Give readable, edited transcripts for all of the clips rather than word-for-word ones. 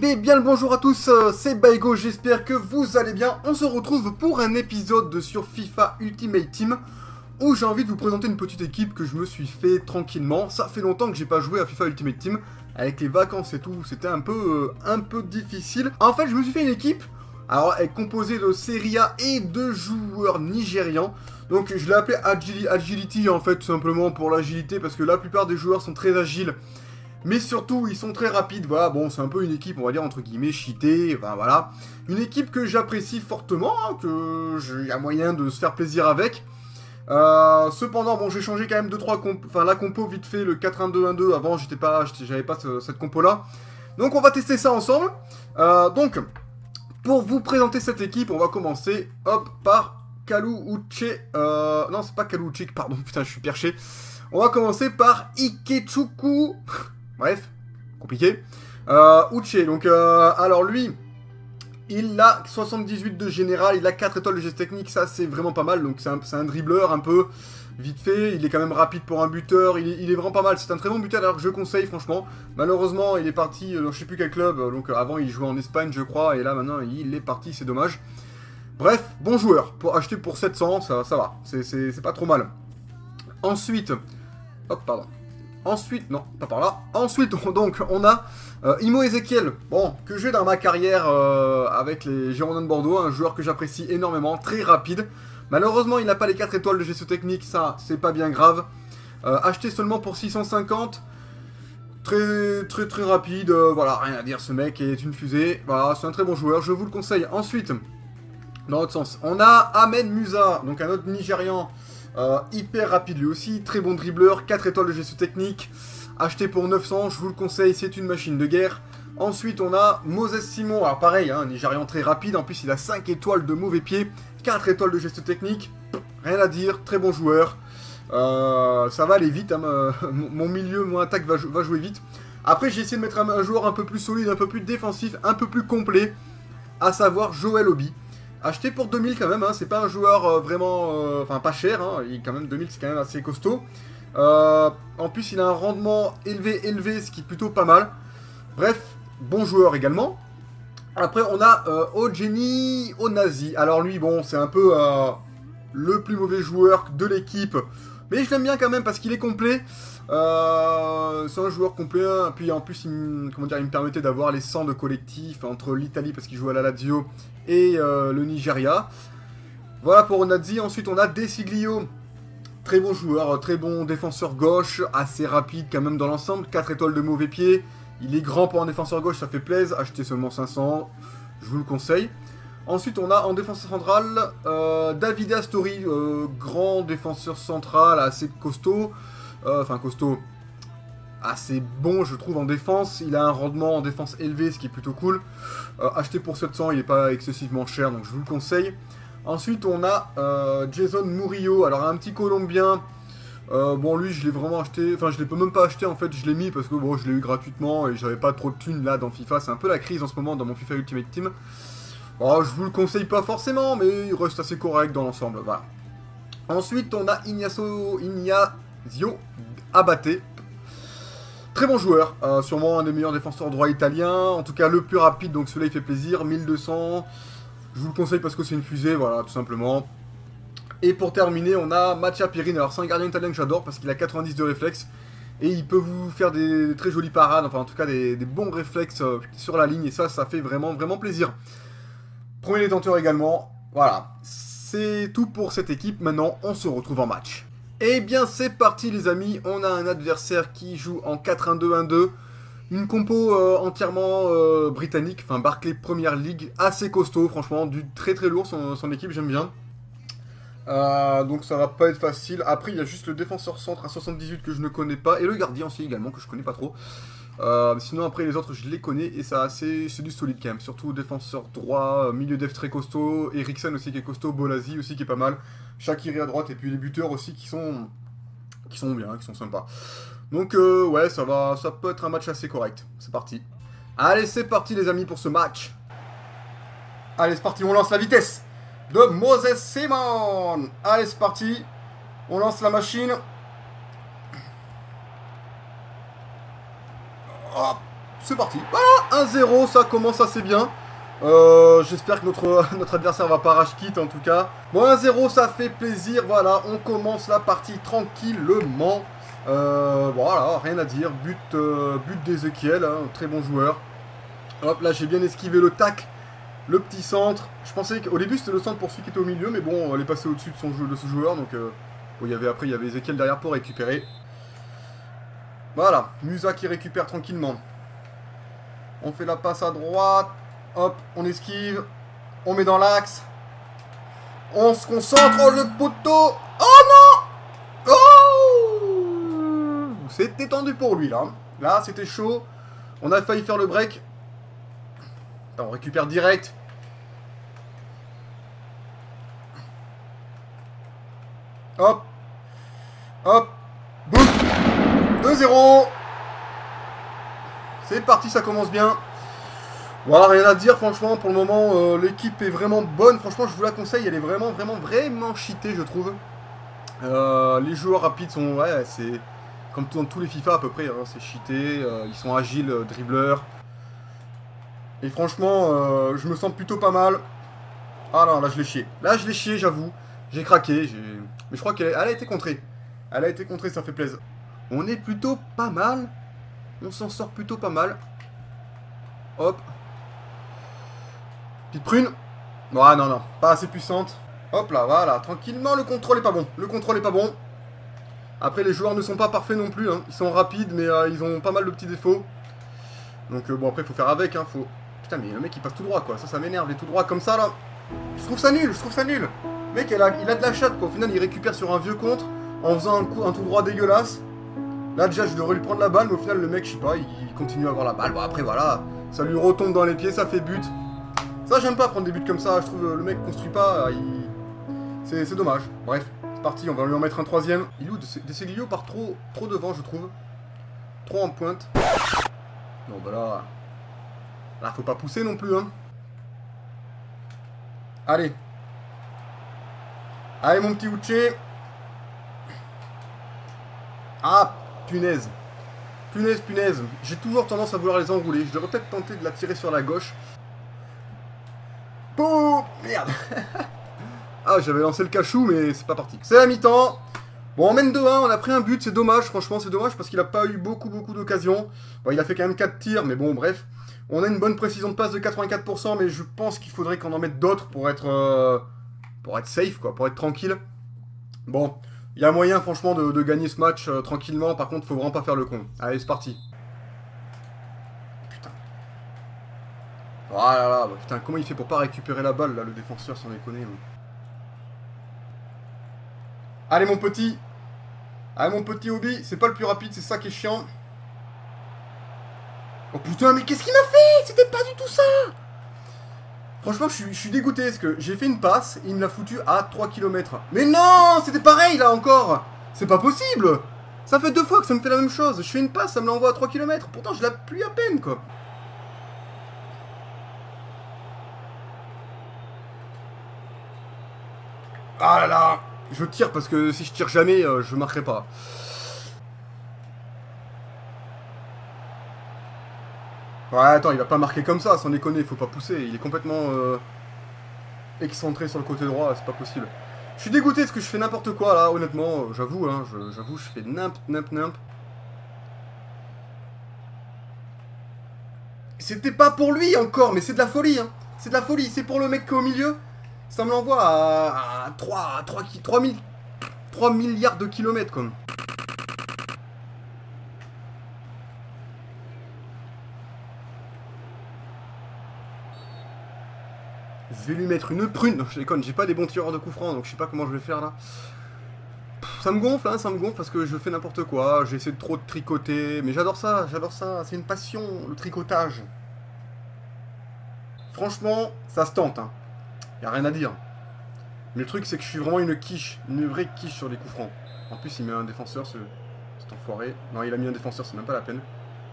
Bien le bonjour à tous, c'est Baigo, j'espère que vous allez bien. On se retrouve pour un épisode sur FIFA Ultimate Team où j'ai envie de vous présenter une petite équipe que je me suis fait tranquillement. Ça fait longtemps que j'ai pas joué à FIFA Ultimate Team, avec les vacances et tout, c'était un peu difficile. En fait, je me suis fait une équipe, alors elle est composée de Serie A et de joueurs nigérians. Donc je l'ai appelé Agility en fait, tout simplement pour l'agilité, parce que la plupart des joueurs sont très agiles. Mais surtout, ils sont très rapides, voilà, bon, c'est un peu une équipe, on va dire, entre guillemets, cheatée, enfin, voilà. Une équipe que j'apprécie fortement, hein, il y a moyen de se faire plaisir avec. Cependant, bon, j'ai changé quand même 2-3 compos, enfin, la compo, vite fait, le 4-1-2-1-2, avant, j'avais pas cette compo-là. Donc, on va tester ça ensemble. Donc, pour vous présenter cette équipe, on va commencer, hop, par Kalou Uche, non, c'est pas Kalou Uche, pardon, putain, je suis perché. On va commencer par Ikechukwu. Bref, compliqué. Uche, donc, alors lui, il a 78 de général, il a 4 étoiles de geste technique, ça c'est vraiment pas mal, donc c'est un dribbleur un peu vite fait, il est quand même rapide pour un buteur, il est vraiment pas mal, c'est un très bon buteur, alors que je conseille franchement. Malheureusement, il est parti dans je sais plus quel club, donc avant il jouait en Espagne je crois, et là maintenant il est parti, c'est dommage. Bref, bon joueur, pour acheter pour 700, ça va, c'est pas trop mal. Ensuite, hop, pardon. Ensuite, non, pas par là. Ensuite, donc, on a Imo Ezekiel, bon, que j'ai dans ma carrière avec les Girondins de Bordeaux, un joueur que j'apprécie énormément, très rapide. Malheureusement, il n'a pas les 4 étoiles de gestion technique, ça, c'est pas bien grave. Acheté seulement pour 650, très rapide, voilà, rien à dire, ce mec est une fusée. Voilà, c'est un très bon joueur, je vous le conseille. Ensuite, dans l'autre sens, on a Ahmed Musa, donc un autre Nigérian, hyper rapide lui aussi, très bon dribbleur, 4 étoiles de gestion technique, acheté pour 900, je vous le conseille, c'est une machine de guerre. Ensuite on a Moses Simon, alors pareil, hein, Nigérian très rapide, en plus il a 5 étoiles de mauvais pied, 4 étoiles de gestion technique, rien à dire, très bon joueur. Ça va aller vite, hein, mon milieu, mon attaque va jouer vite. Après j'ai essayé de mettre un joueur un peu plus solide, un peu plus défensif, un peu plus complet, à savoir Joel Obi. Acheté pour 2000 quand même, hein, c'est pas un joueur vraiment, enfin pas cher, hein, quand même 2000 c'est quand même assez costaud. En plus il a un rendement élevé, ce qui est plutôt pas mal. Bref, bon joueur également. Après on a Ojeni Onazi, alors lui bon c'est un peu le plus mauvais joueur de l'équipe. Mais je l'aime bien quand même parce qu'il est complet. C'est un joueur complet, hein. Puis en plus il me permettait d'avoir les 100 de collectif entre l'Italie parce qu'il joue à la Lazio et le Nigeria. Voilà pour Onazi. Ensuite on a Desiglio, très bon joueur, très bon défenseur gauche, assez rapide quand même dans l'ensemble, 4 étoiles de mauvais pied. Il est grand pour un défenseur gauche, ça fait plaisir, acheter seulement 500, je vous le conseille. Ensuite, on a en défenseur central Davide Astori, grand défenseur central, assez costaud. Costaud, assez bon, je trouve, en défense. Il a un rendement en défense élevé, ce qui est plutôt cool. Acheté pour 700, il n'est pas excessivement cher, donc je vous le conseille. Ensuite, on a Jason Murillo, alors un petit Colombien. Bon, lui, je l'ai vraiment acheté. Enfin, je l'ai même pas acheté, en fait, je l'ai mis parce que bon, je l'ai eu gratuitement et j'avais pas trop de thunes là dans FIFA. C'est un peu la crise en ce moment dans mon FIFA Ultimate Team. Oh, je vous le conseille pas forcément, mais il reste assez correct dans l'ensemble, voilà. Ensuite, on a Ignazio Abate. Très bon joueur, sûrement un des meilleurs défenseurs droits italiens, en tout cas le plus rapide, donc celui-là il fait plaisir, 1200. Je vous le conseille parce que c'est une fusée, voilà, tout simplement. Et pour terminer, on a Mattia Pirin, alors c'est un gardien italien que j'adore parce qu'il a 90 de réflexes. Et il peut vous faire des très jolies parades, enfin en tout cas des bons réflexes sur la ligne, et ça fait vraiment plaisir. Premier détenteur également, voilà, c'est tout pour cette équipe, maintenant on se retrouve en match. Et bien c'est parti les amis, on a un adversaire qui joue en 4-1-2-1-2, une compo entièrement britannique, enfin Barclays Premier League, assez costaud franchement, du très lourd son équipe, j'aime bien. Donc ça va pas être facile, après il y a juste le défenseur centre à 78 que je ne connais pas, et le gardien aussi également que je connais pas trop. Sinon après les autres je les connais et c'est du solide quand même, surtout défenseur droit, milieu def très costaud, Eriksen aussi qui est costaud, Bolasie aussi qui est pas mal, Shaqiri à droite et puis les buteurs aussi qui sont bien, qui sont sympas. Donc ouais ça peut être un match assez correct, c'est parti. Allez c'est parti les amis pour ce match. Allez c'est parti, on lance la vitesse de Moses Simon. Allez c'est parti, on lance la machine. Hop. c'est parti. Voilà, 1-0, ça commence assez bien. J'espère que notre adversaire va pas rage quitte en tout cas. Bon, 1-0, ça fait plaisir. Voilà, on commence la partie tranquillement. Voilà, rien à dire. But d'Ezekiel, hein, très bon joueur. Hop, là j'ai bien esquivé le tac. Le petit centre. Je pensais qu'au début c'était le centre pour celui qui était au milieu, mais bon, elle est passée au-dessus de ce joueur. Donc, bon, après il y avait Ezekiel derrière pour récupérer. Voilà, Musa qui récupère tranquillement. On fait la passe à droite. Hop, on esquive. On met dans l'axe. On se concentre. Oh, le poteau. Oh non. Oh, c'était tendu pour lui, là. Là, c'était chaud. On a failli faire le break. Attends, on récupère direct. Hop. Hop. Boum. 2-0. C'est parti, ça commence bien. Voilà, rien à dire, franchement, pour le moment, l'équipe est vraiment bonne. Franchement, je vous la conseille, elle est vraiment cheatée, je trouve. Les joueurs rapides sont, ouais, c'est comme dans tous les FIFA à peu près, hein, c'est cheaté. Ils sont agiles, dribbleurs. Et franchement, je me sens plutôt pas mal. Ah non, là je l'ai chié. Là je l'ai chié, j'avoue. J'ai craqué, mais je crois qu'elle a été contrée. Elle a été contrée, ça fait plaisir. On est plutôt pas mal. On s'en sort plutôt pas mal. Hop. Petite prune. Ouais, non, pas assez puissante. Hop là, voilà, tranquillement, le contrôle est pas bon. Le contrôle est pas bon. Après, les joueurs ne sont pas parfaits non plus. Hein. Ils sont rapides, mais ils ont pas mal de petits défauts. Donc, bon, après, il faut faire avec. Hein. Putain, mais le mec, il passe tout droit, quoi. Ça m'énerve, les tout droits comme ça, là. Je trouve ça nul. Le mec, il a de la chatte, quoi. Au final, il récupère sur un vieux contre en faisant un tout droit dégueulasse. Là, déjà, je devrais lui prendre la balle, mais au final, le mec, je sais pas, il continue à avoir la balle. Bon, après, voilà, ça lui retombe dans les pieds, ça fait but. Ça, j'aime pas prendre des buts comme ça. Je trouve le mec construit pas. C'est dommage. Bref, c'est parti, on va lui en mettre un troisième. Ilou de Seglio part trop devant, je trouve. Trop en pointe. Non, bah là... Là, faut pas pousser non plus, hein. Allez. Allez, mon petit Uche. Ah, punaise. Punaise. J'ai toujours tendance à vouloir les enrouler. Je devrais peut-être tenter de la tirer sur la gauche. Oh, merde. Ah, j'avais lancé le cachou, mais c'est pas parti. C'est la mi-temps. Bon, on mène 2-1, on a pris un but, c'est dommage, franchement, c'est dommage parce qu'il a pas eu beaucoup d'occasions. Bon, il a fait quand même 4 tirs, mais bon, bref. On a une bonne précision de passe de 84%, mais je pense qu'il faudrait qu'on en mette d'autres pour être safe, quoi, pour être tranquille. Bon, il y a moyen, franchement, de gagner ce match tranquillement. Par contre, faut vraiment pas faire le con. Allez, c'est parti. Putain. Oh là là, bah, putain, comment il fait pour pas récupérer la balle, là, le défenseur, sans déconner. Allez, mon petit. Allez, mon petit Obi. C'est pas le plus rapide, c'est ça qui est chiant. Oh putain, mais qu'est-ce qu'il m'a fait? C'était pas du tout ça. Franchement, je suis dégoûté parce que j'ai fait une passe et il me l'a foutu à 3 km. Mais non, c'était pareil là encore. C'est pas possible. Ça fait 2 fois que ça me fait la même chose. Je fais une passe, ça me l'envoie à 3 km. Pourtant, je l'appuie à peine, quoi. Ah là là. Je tire parce que si je tire jamais, je marquerai pas. Ouais, attends, il va pas marquer comme ça, sans déconner, faut pas pousser. Il est complètement excentré sur le côté droit, c'est pas possible. Je suis dégoûté parce que je fais n'importe quoi là, honnêtement, j'avoue, hein, j'avoue, je fais nimp. C'était pas pour lui encore, mais c'est de la folie, hein. C'est de la folie, c'est pour le mec qui est au milieu. Ça me l'envoie à 3 milliards de kilomètres, comme. Je vais lui mettre une prune. Non, je déconne, j'ai pas des bons tireurs de coups francs, donc je sais pas comment je vais faire là. Ça me gonfle, hein, ça me gonfle parce que je fais n'importe quoi. J'essaie de trop de tricoter, mais j'adore ça. C'est une passion, le tricotage. Franchement, ça se tente, hein. Y a rien à dire. Mais le truc, c'est que je suis vraiment une vraie quiche sur les coups francs. En plus, il met un défenseur, cet enfoiré. Non, il a mis un défenseur, c'est même pas la peine.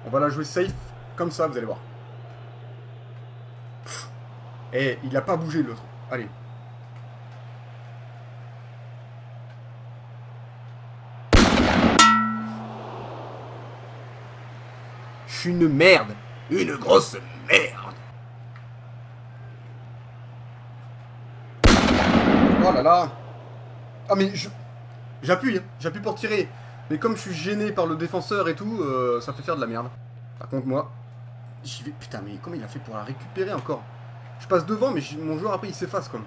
On va la jouer safe, comme ça, vous allez voir. Eh, il a pas bougé l'autre. Allez. Je suis une merde. Une grosse merde. Oh là là. Ah mais j'appuie pour tirer. Mais comme je suis gêné par le défenseur et tout, ça fait faire de la merde. Par contre moi, j'y vais... Putain mais comment il a fait pour la récupérer encore? Je passe devant mais mon joueur après il s'efface quoi.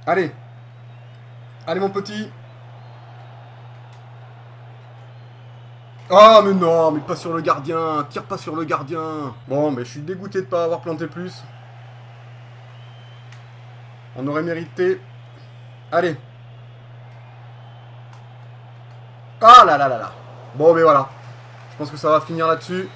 Allez. Allez mon petit. Ah mais non, mais pas sur le gardien. Tire pas sur le gardien. Bon mais je suis dégoûté de pas avoir planté plus. On aurait mérité. Allez. Ah là là là là. Bon mais voilà. Je pense que ça va finir là-dessus.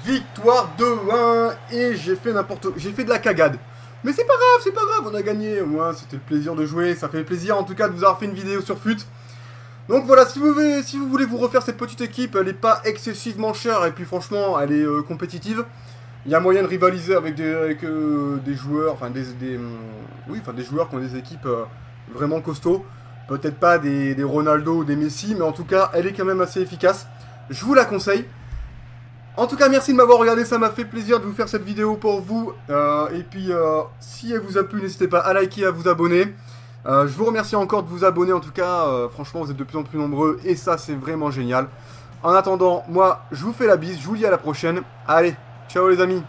Victoire 2-1. Et j'ai fait n'importe... J'ai fait de la cagade. Mais c'est pas grave, on a gagné. Au moins c'était le plaisir de jouer. Ça fait plaisir en tout cas de vous avoir fait une vidéo sur FUT. Donc voilà, si vous voulez vous refaire cette petite équipe, elle est pas excessivement chère. Et puis franchement, elle est compétitive. Il y a moyen de rivaliser avec des joueurs, enfin des joueurs qui ont des équipes vraiment costauds. Peut-être pas des Ronaldo ou des Messi, mais en tout cas, elle est quand même assez efficace. Je vous la conseille. En tout cas, merci de m'avoir regardé, ça m'a fait plaisir de vous faire cette vidéo pour vous. Et puis, si elle vous a plu, n'hésitez pas à liker, à vous abonner. Je vous remercie encore de vous abonner, en tout cas, franchement, vous êtes de plus en plus nombreux, et ça, c'est vraiment génial. En attendant, moi, je vous fais la bise, je vous dis à la prochaine. Allez, ciao les amis.